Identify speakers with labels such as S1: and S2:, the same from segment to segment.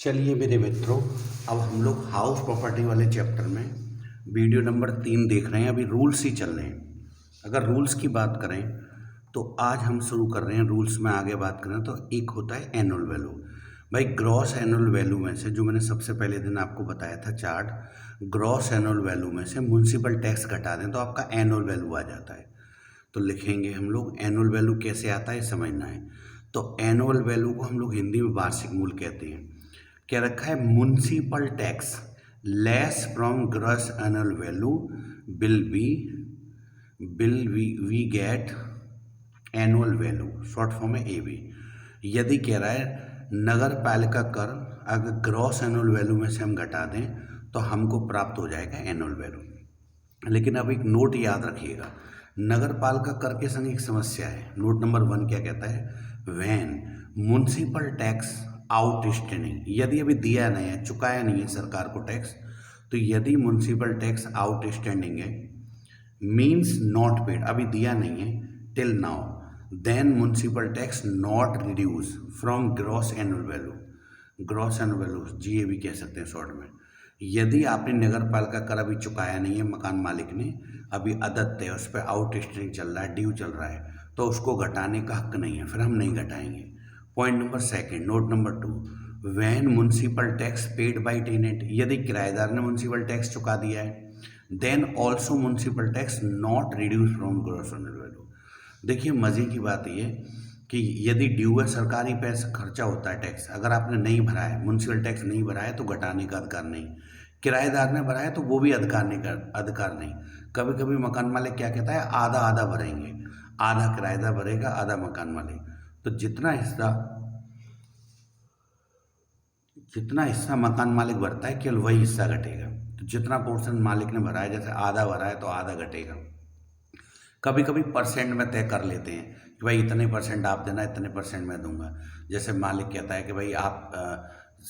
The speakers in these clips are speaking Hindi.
S1: चलिए मेरे मित्रों, अब हम लोग हाउस प्रॉपर्टी वाले चैप्टर में वीडियो नंबर 3 देख रहे हैं। अभी रूल्स ही चल रहे हैं। अगर रूल्स की बात करें तो आज हम शुरू कर रहे हैं। रूल्स में आगे बात करें तो एक होता है एनुअल वैल्यू। भाई ग्रॉस एनुअल वैल्यू में से, जो मैंने सबसे पहले दिन आपको बताया था चार्ट, ग्रॉस एनुअल वैल्यू में से म्युनिसिपल टैक्स घटा दें तो आपका एनुअल वैल्यू आ जाता है। तो लिखेंगे हम लोग एनुअल वैल्यू कैसे आता है समझना है। तो एनुअल वैल्यू को हम लोग हिंदी में वार्षिक मूल्य कहते हैं। क्या रखा है? Municipal tax less from gross annual value will we get annual value, short form है एबी। यदि कह रहा है नगर पालिका कर अगर ग्रॉस एनुअल वैल्यू में से हम घटा दें तो हमको प्राप्त हो जाएगा एनुअल वैल्यू। लेकिन अब एक नोट याद रखिएगा, नगर पालिका कर के संग एक समस्या है। नोट नंबर 1 क्या कहता है? व्हेन म्युनिसिपल टैक्स आउटस्टैंडिंग, यदि अभी दिया नहीं है, चुकाया नहीं है सरकार को टैक्स, तो यदि म्युनिसिपल टैक्स आउटस्टैंडिंग है मीन्स नॉट पेड, अभी दिया नहीं है till now, then municipal tax not reduce from gross annual value. Gross annual value जी भी कह सकते हैं शॉर्ट में। यदि आपने नगर पालिका कर अभी चुकाया नहीं है, मकान मालिक ने अभी अदत्त है, उस पर आउटस्टैंडिंग चल रहा है, ड्यू चल रहा है, तो उसको घटाने का हक नहीं है, फिर हम नहीं घटाएंगे। Point number 2, note number 2, when municipal tax paid by tenant, यदि किराएदार ने म्युनिसिपल टैक्स चुका दिया है, then also municipal tax not reduce from gross annual value. देखिए मज़े की बात ये कि यदि ड्यू है, सरकारी पैसा खर्चा होता है टैक्स, अगर आपने नहीं भरा है, म्युनिसिपल टैक्स नहीं भरा है तो घटाने का अधिकार नहीं। किराएदार ने भरा है तो वो भी अधिकार नहीं। कभी कभी मकान मालिक क्या कहता है, आधा आधा भरेंगे, आधा किराएदार भरेगा, आधा मकान मालिक। तो जितना हिस्सा मकान मालिक भरता है केवल वही हिस्सा घटेगा। तो जितना पोर्शन मालिक ने भरा है, जैसे आधा भरा है तो आधा घटेगा। कभी कभी परसेंट में तय कर लेते हैं कि भाई इतने परसेंट आप देना, इतने परसेंट मैं दूंगा। जैसे मालिक कहता है कि भाई आप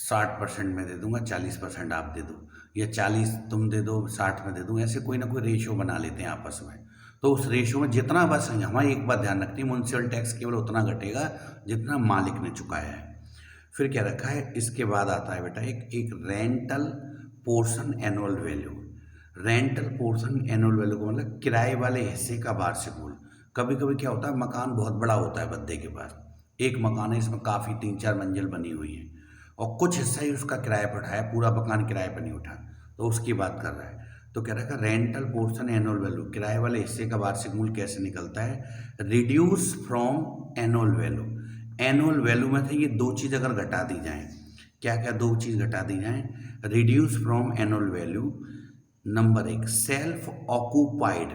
S1: 60% में दे दूंगा, 40% आप दे दो, या 40 तुम दे दो, 60 में दे दूँ। ऐसे कोई ना कोई रेशियो बना लेते हैं आपस में। तो उस रेशियो में जितना बस हमारी एक बात ध्यान रखनी है, म्युनिसिपल टैक्स केवल उतना घटेगा जितना मालिक ने चुकाया है। फिर क्या रखा है? इसके बाद आता है बेटा एक rental portion annual value. Rental portion annual value का मतलब किराए वाले हिस्से का वार्षिक मूल्य। कभी कभी क्या होता है, मकान बहुत बड़ा होता है बद्दे के पास, एक मकान है, इसमें काफ़ी 3-4 मंजिल बनी हुई है और कुछ हिस्सा ही उसका किराए पर उठाया, पूरा मकान किराए पर नहीं उठा, तो उसकी बात कर रहा है। तो कह रहा है रेंटल पोर्शन एनुअल वैल्यू, किराए वाले हिस्से का वार्षिक मूल्य कैसे निकलता है? Reduce from annual value. Annual value में से ये 2 चीज़ अगर घटा दी जाएं, क्या क्या 2 चीज़ घटा दी जाएं? Reduce from annual value, number 1 self occupied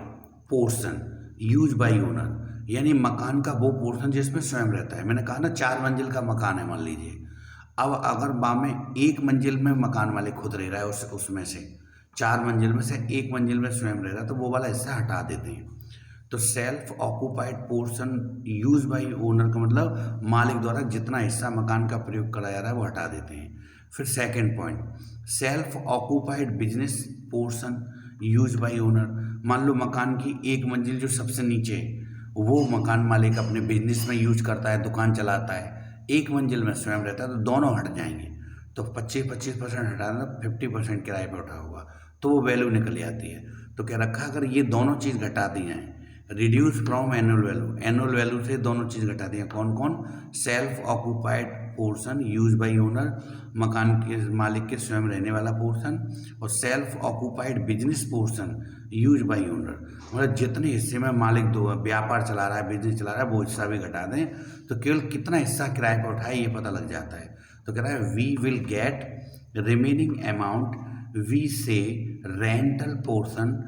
S1: portion use by owner, यानी मकान का वो पोर्शन जिसमें स्वयं रहता है। मैंने कहा ना 4 मंजिल का मकान है मान लीजिए, अब अगर में 1 मंजिल में मकान वाले खुद रह रहा है, उसमें से 4 मंजिल में से 1 मंजिल में स्वयं रह रहा है, तो वो वाला हिस्सा हटा देते हैं। तो self occupied portion use by owner का मतलब मालिक द्वारा जितना हिस्सा मकान का प्रयोग करा जा रहा है वो हटा देते हैं। फिर second point, self occupied business portion use by owner. मान लो मकान की 1 मंजिल जो सबसे नीचे है वो मकान मालिक अपने बिजनेस में यूज करता है, दुकान चलाता है, 1 मंजिल में स्वयं रहता है, तो दोनों हट जाएंगे। तो 25% हटाना, 50% किराए पर उठा होगा, तो वो वैल्यू निकल जाती है। तो क्या रखा, अगर ये दोनों चीज़ घटा दी जाएँ, reduce from annual value, annual value से दोनों चीज़ घटा दी हैं। कौन कौन? Self occupied portion use by owner, मकान के मालिक के स्वयं रहने वाला पोर्शन, और self occupied business portion use by owner, मतलब जितने हिस्से में मालिक दो व्यापार चला रहा है, बिजनेस चला रहा है, वो हिस्सा भी घटा दें तो केवल कितना हिस्सा किराए पर उठाए ये पता लग जाता है। तो कह रहा है we will get remaining amount we say rental portion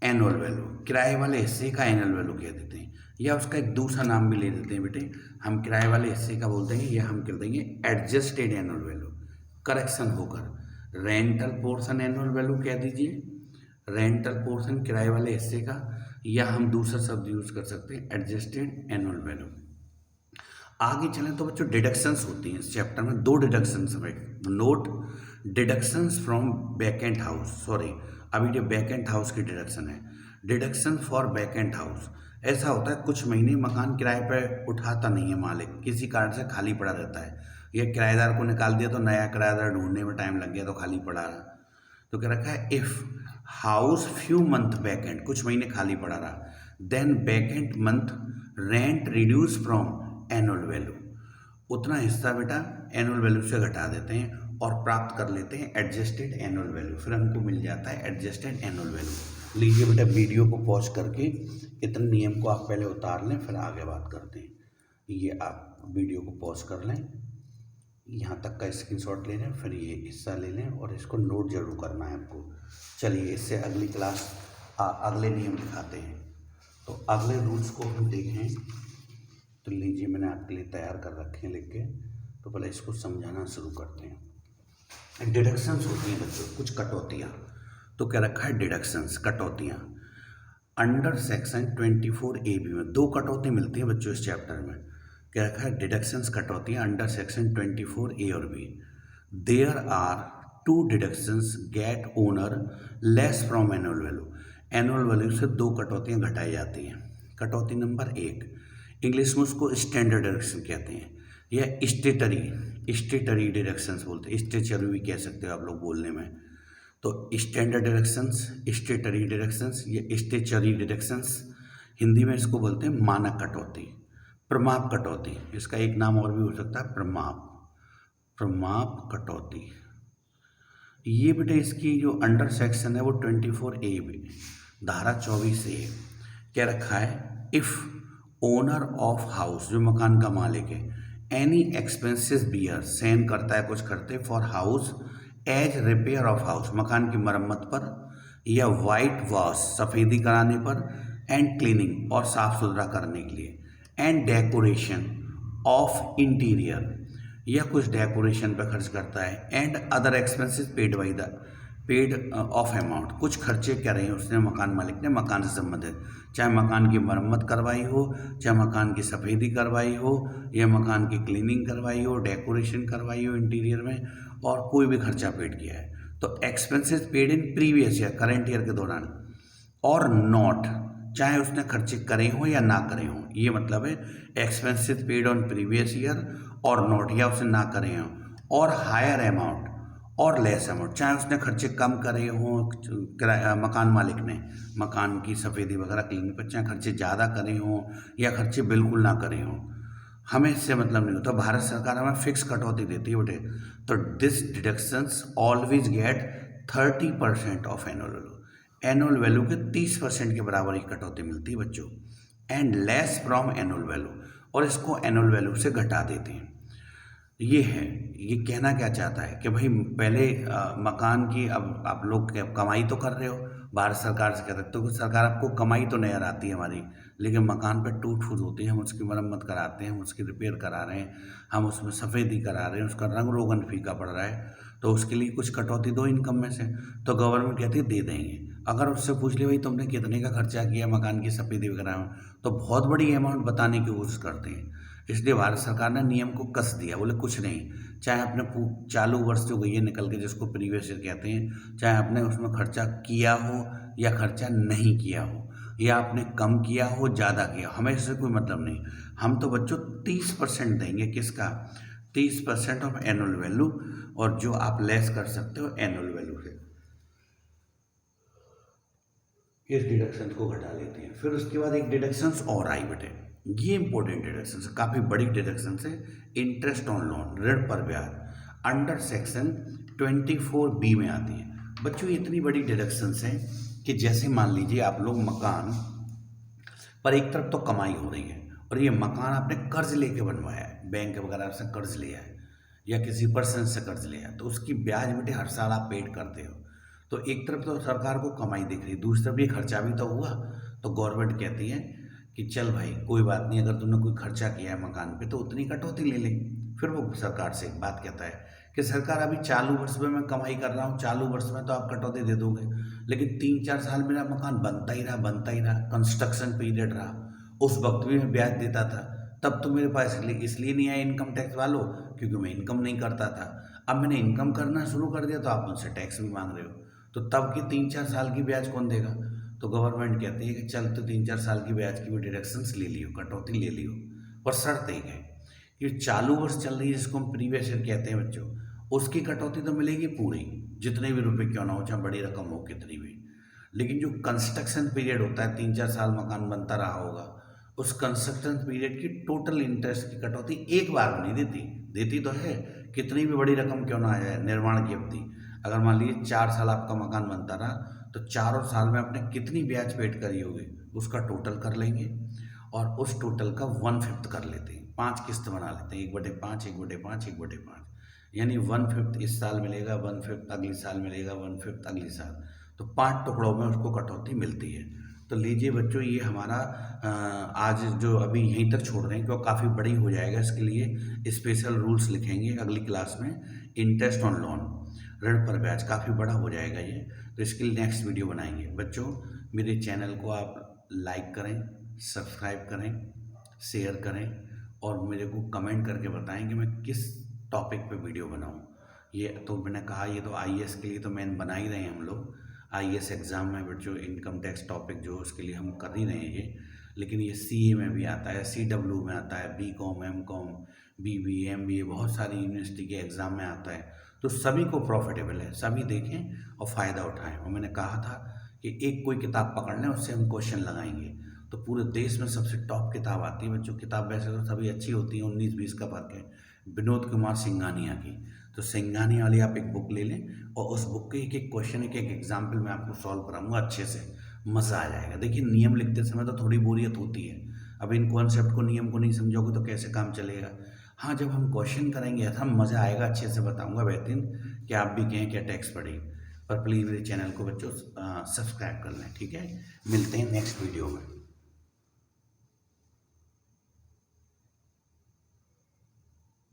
S1: annual value, किराए वाले हिस्से का एनुअल वैल्यू कह देते हैं, या उसका एक दूसरा नाम भी ले देते हैं बेटे। हम किराए वाले हिस्से का बोल देंगे, या हम कह देंगे एडजस्टेड एनुअल वैल्यू, करेक्शन होकर रेंटल पोर्शन एनुअल वैल्यू कह दीजिए, रेंटल पोर्शन किराए वाले हिस्से का, या हम दूसरा शब्द यूज कर सकते हैं एडजस्टेड एनुअल वैल्यू। आगे चलें तो बच्चों डिडक्शंस होती हैं इस चैप्टर में, 2 डिडक्शंस हैं। Note, deductions from vacant house, sorry अभी ये वैकेंट हाउस की डिडक्शन है। डिडक्शन फॉर वैकेंट हाउस, ऐसा होता है कुछ महीने मकान किराए पर उठाता नहीं है मालिक, किसी कारण से खाली पड़ा रहता है, या किराएदार को निकाल दिया तो नया किराएदार ढूंढने में टाइम लग गया तो खाली पड़ा रहा। तो क्या रखा है, if house few month vacant, कुछ महीने खाली पड़ा रहा, then vacant month rent reduce from annual value, उतना हिस्सा बेटा एनुअल वैल्यू से घटा देते हैं और प्राप्त कर लेते हैं एडजस्टेड एनुअल वैल्यू, फिर हमको मिल जाता है एडजस्टेड एनुअल वैल्यू। लीजिए बेटा वीडियो को पॉज करके इतने नियम को आप पहले उतार लें, फिर आगे बात करते हैं। ये आप वीडियो को पॉज कर लें, यहाँ तक का स्क्रीनशॉट ले लें, फिर ये हिस्सा ले लें और इसको नोट जरूर करना है आपको। चलिए इससे अगली क्लास अगले नियम दिखाते हैं। तो अगले रूल्स को हम देखें तो लीजिए मैंने आपके लिए तैयार कर रखे हैं लिख के, तो पहले इसको समझाना शुरू करते हैं। डिडक्शंस होती हैं बच्चों, कुछ कटौतियाँ। तो क्या रखा है, डिडक्शंस, कटौतियाँ। अंडर सेक्शन 24A में 2 कटौती मिलती हैं बच्चों इस चैप्टर में। क्या रखा है, डिडक्शंस, कटौतियाँ अंडर सेक्शन 24A और B। There are 2 deductions get owner less from annual value, annual value से 2 कटौतियाँ घटाई जाती हैं। कटौती नंबर 1, इंग्लिश में उसको स्टैंडर्ड डिडक्शन कहते हैं, या स्टेटरी डिडक्शंस बोलते हैं, स्टेचरी भी कह सकते हो आप लोग बोलने में। तो स्टैंडर्ड डिडक्शंस, स्टेटरी डिडक्शंस या स्टेचरी डिडक्शंस, हिंदी में इसको बोलते हैं मानक कटौती, प्रमाप कटौती, इसका एक नाम और भी हो सकता है प्रमाप कटौती। ये बेटे इसकी जो अंडर सेक्शन है वो 24A में धारा 24A क्या रखा है, इफ़ ओनर ऑफ हाउस, जो मकान का मालिक है, एनी एक्सपेंसेस बियर, सहन करता है कुछ करते for house as repair of house, मकान की मरम्मत पर, या वाइट वॉश, सफ़ेदी कराने पर, एंड क्लीनिंग, और साफ़ सुथरा करने के लिए, एंड डेकोरेशन ऑफ इंटीरियर, या कुछ डेकोरेशन पर खर्च करता है, and other expenses paid of amount, कुछ खर्चे करे उसने मकान मालिक ने मकान से संबंधित, चाहे मकान की मरम्मत करवाई हो, चाहे मकान की सफ़ेदी करवाई हो, या मकान की क्लीनिंग करवाई हो, डेकोरेशन करवाई हो इंटीरियर में, और कोई भी खर्चा पेड किया है, तो expenses paid in previous year, current year के दौरान, और नॉट, चाहे उसने खर्चे करे हों या ना करे हों, ये मतलब है expenses paid on previous year और नॉट, या उसने ना करे हों, और हायर अमाउंट और लेस अमाउंट, चाहे उसने खर्चे कम करे हों मकान मालिक ने मकान की सफ़ेदी वगैरह क्लीनिंग पर, चाहे खर्चे ज़्यादा करे हों या खर्चे बिल्कुल ना करे हों, हमें इससे मतलब नहीं होता। भारत सरकार हमें फिक्स कटौती देती है बेटे। तो this deductions always get 30% of annual value, annual value के 30% के बराबर ही कटौती मिलती है बच्चों, and less from annual value, और इसको एनुअल वैल्यू से घटा देते हैं। ये है, ये कहना क्या चाहता है कि भाई पहले मकान की, अब आप लोग कमाई तो कर रहे हो, भारत सरकार से कह सकते हो कि सरकार आपको कमाई तो नज़र आती है हमारी, लेकिन मकान पर टूट फूट होती है, हम उसकी मरम्मत कराते हैं, हम उसकी रिपेयर करा रहे हैं, हम उसमें सफ़ेदी करा रहे हैं, उसका रंग रोगन फीका पड़ रहा है, तो उसके लिए कुछ कटौती दो इनकम में से। तो गवर्नमेंट कहती है दे देंगे। अगर उससे पूछ ले भाई तुमने कितने का खर्चा किया मकान की सफ़ेदी वगैरह में, तो बहुत बड़ी अमाउंट बताने की कोशिश करते हैं। इसलिए भारत सरकार ने नियम को कस दिया, बोले कुछ नहीं, चाहे आपने चालू वर्ष जो गई है निकल के, जिसको प्रीवियस ईयर कहते हैं, चाहे आपने उसमें खर्चा किया हो या खर्चा नहीं किया हो, या आपने कम किया हो ज़्यादा किया, हमें इससे कोई मतलब नहीं। हम तो बच्चों 30% देंगे, किसका, 30% ऑफ एनुअल वैल्यू, और जो आप लेस कर सकते हो एनुअल वैल्यू से, इस डिडक्शन को घटा लेते हैं। फिर उसके बाद एक डिडक्शंस और आई बेटे, ये इंपॉर्टेंट डिडक्शन है, काफ़ी बड़ी डिडक्शन है, इंटरेस्ट ऑन लोन, ऋण पर ब्याज, अंडर सेक्शन 24B में आती है बच्चों। इतनी बड़ी डिडक्शन है कि जैसे मान लीजिए आप लोग मकान पर एक तरफ तो कमाई हो रही है, और ये मकान आपने कर्ज लेके बनवाया है, बैंक वगैरह से कर्ज लिया है या किसी पर्सन से कर्ज लिया है, तो उसकी ब्याज बेटे हर साल आप पेड करते हो। तो एक तरफ तो सरकार को कमाई दिख रही है, दूसरी तरफ ये खर्चा भी तो हुआ। तो गवर्नमेंट कहती है कि चल भाई कोई बात नहीं, अगर तुमने कोई खर्चा किया है मकान पे तो उतनी कटौती ले ले। फिर वो सरकार से एक बात कहता है कि सरकार अभी चालू वर्ष में मैं कमाई कर रहा हूँ, चालू वर्ष में तो आप कटौती दे दोगे, लेकिन 3-4 साल मेरा मकान बनता ही रहा, कंस्ट्रक्शन पीरियड रहा, उस वक्त भी मैं ब्याज देता था, तब तो मेरे पास इसलिए नहीं आया इनकम टैक्स वालों, क्योंकि मैं इनकम नहीं करता था। अब मैंने इनकम करना शुरू कर दिया तो आप मुझसे टैक्स भी मांग रहे हो, तो तब की 3-4 साल की ब्याज कौन देगा। तो गवर्नमेंट कहती है कि चल तो 3-4 साल की ब्याज की भी डिडक्शंस ले लियो, कटौती ले लियो, पर शर्त एक है ये चालू वर्ष चल रही है जिसको हम प्रीवियस ईयर कहते हैं बच्चों, उसकी कटौती तो मिलेगी पूरी, जितने भी रुपए क्यों ना हो, चाहे बड़ी रकम हो कितनी भी। लेकिन जो कंस्ट्रक्शन पीरियड होता है, 3-4 साल मकान बनता रहा होगा, उस कंस्ट्रक्शन पीरियड की टोटल इंटरेस्ट की कटौती एक बार में नहीं देती, देती तो है कितनी भी बड़ी रकम क्यों ना आ जाए निर्माण की अवधि। अगर मान लीजिए 4 साल आपका मकान बनता रहा, तो चारों साल में आपने कितनी ब्याज पेड करी होगी उसका टोटल कर लेंगे, और उस टोटल का 1/5 कर लेते हैं, 5 किस्त बना लेते हैं, 1/5, 1/5, 1/5, यानी 1/5 इस साल मिलेगा, 1/5 अगले साल मिलेगा, 1/5 अगले साल, तो 5 टुकड़ों में उसको कटौती मिलती है। तो लीजिए बच्चों, ये हमारा आज जो अभी यहीं तक छोड़ रहे हैं क्योंकि काफ़ी बड़ी हो जाएगा, इसके लिए स्पेशल रूल्स लिखेंगे अगली क्लास में। इंटरेस्ट ऑन लोन, ऋण पर ब्याज, काफ़ी बड़ा हो जाएगा ये, तो इसके लिए नेक्स्ट वीडियो बनाएंगे। बच्चों, मेरे चैनल को आप लाइक करें, सब्सक्राइब करें, शेयर करें, और मेरे को कमेंट करके बताएं कि मैं किस टॉपिक पे वीडियो बनाऊं। ये तो मैंने कहा, ये तो आईएएस के लिए तो मेन बना ही रहे हैं हम लोग, आईएएस एग्ज़ाम में बच्चों इनकम टैक्स टॉपिक जो उसके लिए हम कर ही रहे हैं ये, लेकिन ये सीए में भी आता है, सीडब्ल्यू में आता है, बीकॉम, एमकॉम, बीबीए, एमबीए, बहुत सारी यूनिवर्सिटी के एग्ज़ाम में आता है। तो सभी को प्रॉफिटेबल है, सभी देखें और फ़ायदा उठाएं। और मैंने कहा था कि एक कोई किताब पकड़ लें, उससे हम क्वेश्चन लगाएंगे तो पूरे देश में सबसे टॉप किताब आती है बच्चों। किताब वैसे तो सभी अच्छी होती है, 19-20 का फर्क है, विनोद कुमार सिंघानिया की। तो सिंघानिया वाली आप एक बुक ले लें, और उस बुक के एक एक क्वेश्चन, एक एक एग्जाम्पल मैं आपको सॉल्व कराऊंगा अच्छे से, मज़ा आ जाएगा। देखिए, नियम लिखते समय तो थोड़ी बोरियत होती है, अब इन कॉन्सेप्ट को, नियम को नहीं समझोगे तो कैसे काम चलेगा। हाँ, जब हम क्वेश्चन करेंगे ऐसा मज़ा आएगा, अच्छे से बताऊँगा बेहतरीन, कि आप भी कहें क्या टैक्स पढ़ी। पर प्लीज़ मेरे चैनल को बच्चों सब्सक्राइब कर लें, ठीक है। मिलते हैं नेक्स्ट वीडियो में।